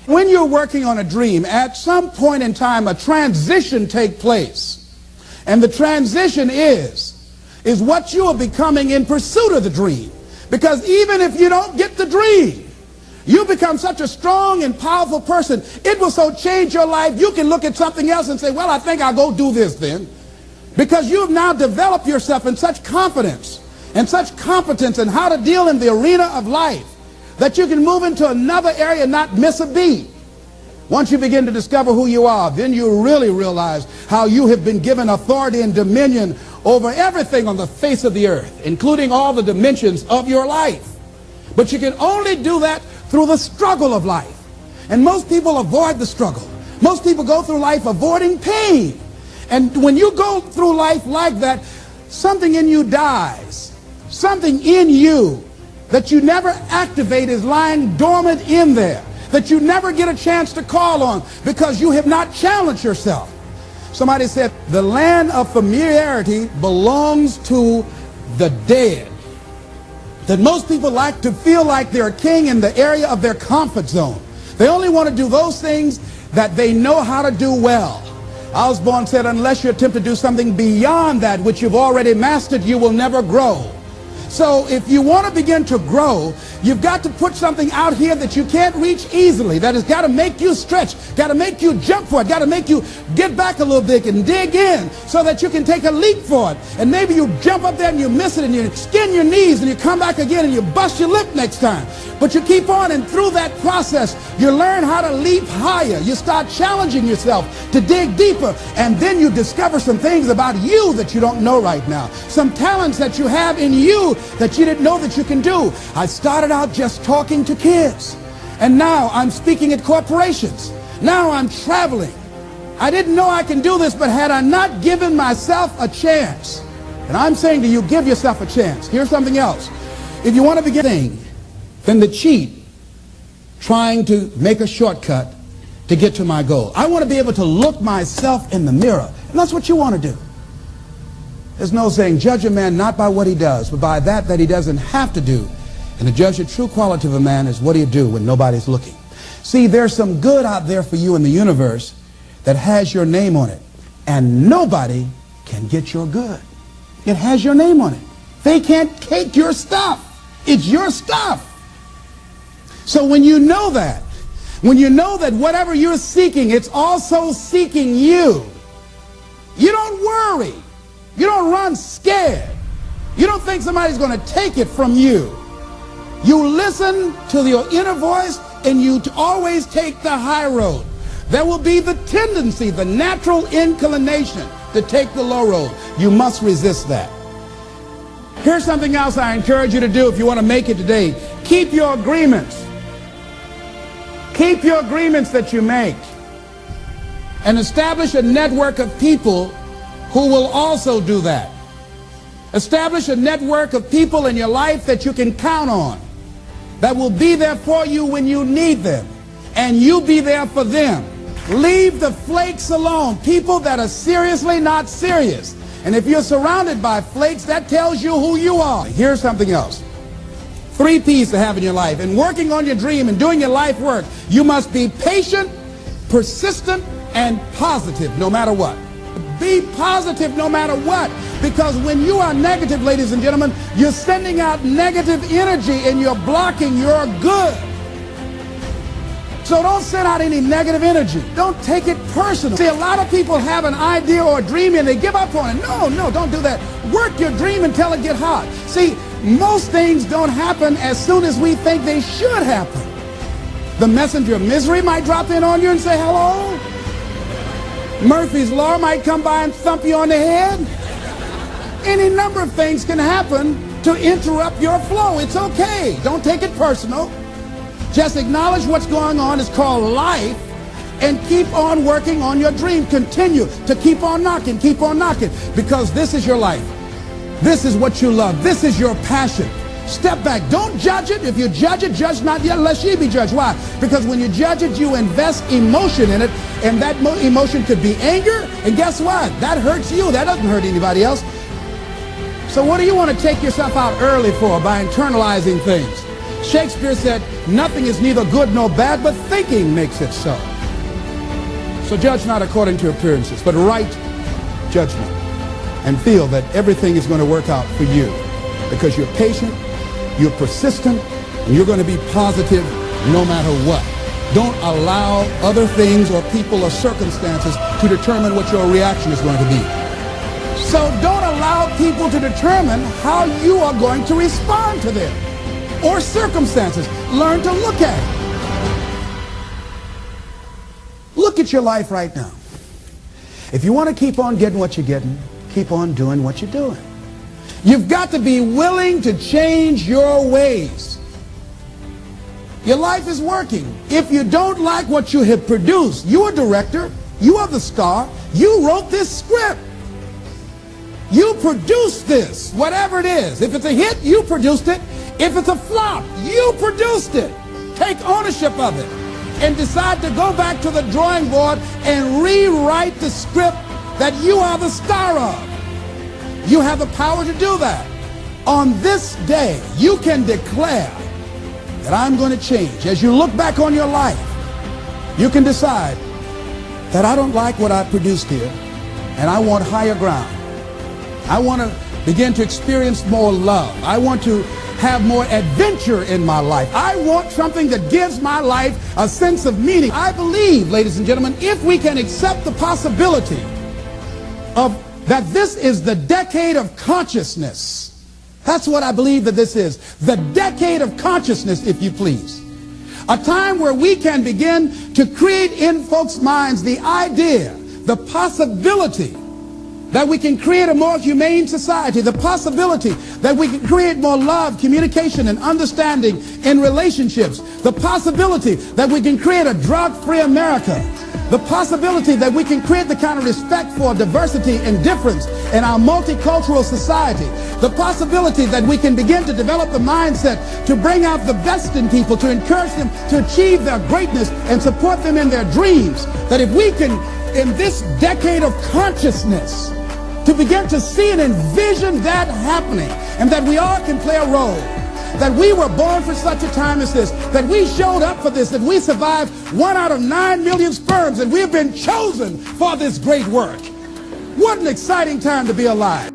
When you're working on a dream, at some point in time, a transition takes place. And the transition is what you are becoming in pursuit of the dream. Because even if you don't get the dream, you become such a strong and powerful person, it will so change your life, you can look at something else and say, well, I think I'll go do this then. Because you have now developed yourself in such confidence and such competence in how to deal in the arena of life that you can move into another area and not miss a beat. Once you begin to discover who you are, then you really realize how you have been given authority and dominion over everything on the face of the earth, including all the dimensions of your life. But you can only do that through the struggle of life. And most people avoid the struggle. Most people go through life avoiding pain. And when you go through life like that, something in you dies. Something in you that you never activate is lying dormant in there, that you never get a chance to call on because you have not challenged yourself. Somebody said, the land of familiarity belongs to the dead. That most people like to feel like they're a king in the area of their comfort zone. They only want to do those things that they know how to do well. Osborne said, unless you attempt to do something beyond that which you've already mastered, you will never grow. So if you want to begin to grow, you've got to put something out here that you can't reach easily, that has got to make you stretch, got to make you jump for it, got to make you get back a little bit and dig in so that you can take a leap for it. And maybe you jump up there and you miss it and you skin your knees and you come back again and you bust your lip next time. But you keep on, and through that process, you learn how to leap higher. You start challenging yourself to dig deeper, and then you discover some things about you that you don't know right now. Some talents that you have in you that you didn't know that you can do. I started out just talking to kids, and now I'm speaking at corporations. Now I'm traveling. I didn't know I can do this, but had I not given myself a chance, and I'm saying to you, give yourself a chance. Here's something else. If you want to begin than to cheat trying to make a shortcut to get to my goal. I want to be able to look myself in the mirror, and that's what you want to do. There's no saying, judge a man not by what he does, but by that he doesn't have to do. And to judge the true quality of a man is what do you do when nobody's looking. See, there's some good out there for you in the universe that has your name on it, and nobody can get your good. It has your name on it. They can't take your stuff. It's your stuff. So when you know that whatever you're seeking, it's also seeking you, you don't worry. You don't run scared. You don't think somebody's going to take it from you. You listen to your inner voice, and you always take the high road. There will be the tendency, the natural inclination to take the low road. You must resist that. Here's something else I encourage you to do if you want to make it today. Keep your agreements. Keep your agreements that you make, and establish a network of people who will also do that. Establish a network of people in your life that you can count on, that will be there for you when you need them, and you be there for them. Leave the flakes alone, people that are seriously not serious. And if you're surrounded by flakes, that tells you who you are. Here's something else. 3 P's to have in your life. In working on your dream and doing your life work, you must be patient, persistent, and positive no matter what. Be positive no matter what, because when you are negative, ladies and gentlemen, you're sending out negative energy and you're blocking your good. So don't send out any negative energy. Don't take it personal. See, a lot of people have an idea or a dream and they give up on it. No, don't do that. Work your dream until it gets hot. See, most things don't happen as soon as we think they should happen. The messenger of misery might drop in on you and say hello. Murphy's Law might come by and thump you on the head. Any number of things can happen to interrupt your flow. It's okay. Don't take it personal. Just acknowledge what's going on. It's called life, and keep on working on your dream. Continue to keep on knocking, because this is your life. This is what you love. This is your passion. Step back. Don't judge it. If you judge it, judge not yet, lest ye be judged. Why? Because when you judge it, you invest emotion in it, and that emotion could be anger, and guess what? That hurts you. That doesn't hurt anybody else. So what do you want to take yourself out early for by internalizing things? Shakespeare said, nothing is neither good nor bad, but thinking makes it so. So judge not according to appearances, but right judgment, and feel that everything is going to work out for you because you're patient, you're persistent, and you're going to be positive no matter what. Don't allow other things or people or circumstances to determine what your reaction is going to be. So don't allow people to determine how you are going to respond to them or circumstances. Learn to look at it. Look at your life right now. If you want to keep on getting what you're getting, keep on doing what you're doing. You've got to be willing to change your ways. Your life is working. If you don't like what you have produced, you're a director, you are the star, you wrote this script. You produced this, whatever it is. If it's a hit, you produced it. If it's a flop, you produced it. Take ownership of it and decide to go back to the drawing board and rewrite the script that you are the star of. You have the power to do that. On this day, you can declare that I'm going to change. As you look back on your life, you can decide that I don't like what I produced here, and I want higher ground. I want to begin to experience more love. I want to have more adventure in my life. I want something that gives my life a sense of meaning. I believe, ladies and gentlemen, if we can accept the possibility of that this is the decade of consciousness. That's what I believe that this is. The decade of consciousness, if you please. A time where we can begin to create in folks' minds the idea, the possibility that we can create a more humane society, the possibility that we can create more love, communication, and understanding in relationships, the possibility that we can create a drug-free America, the possibility that we can create the kind of respect for diversity and difference in our multicultural society, the possibility that we can begin to develop the mindset to bring out the best in people, to encourage them to achieve their greatness and support them in their dreams, that if we can, in this decade of consciousness, to begin to see and envision that happening, and that we all can play a role, that we were born for such a time as this, that we showed up for this, that we survived 1 out of 9 million sperms, and we've been chosen for this great work. What an exciting time to be alive.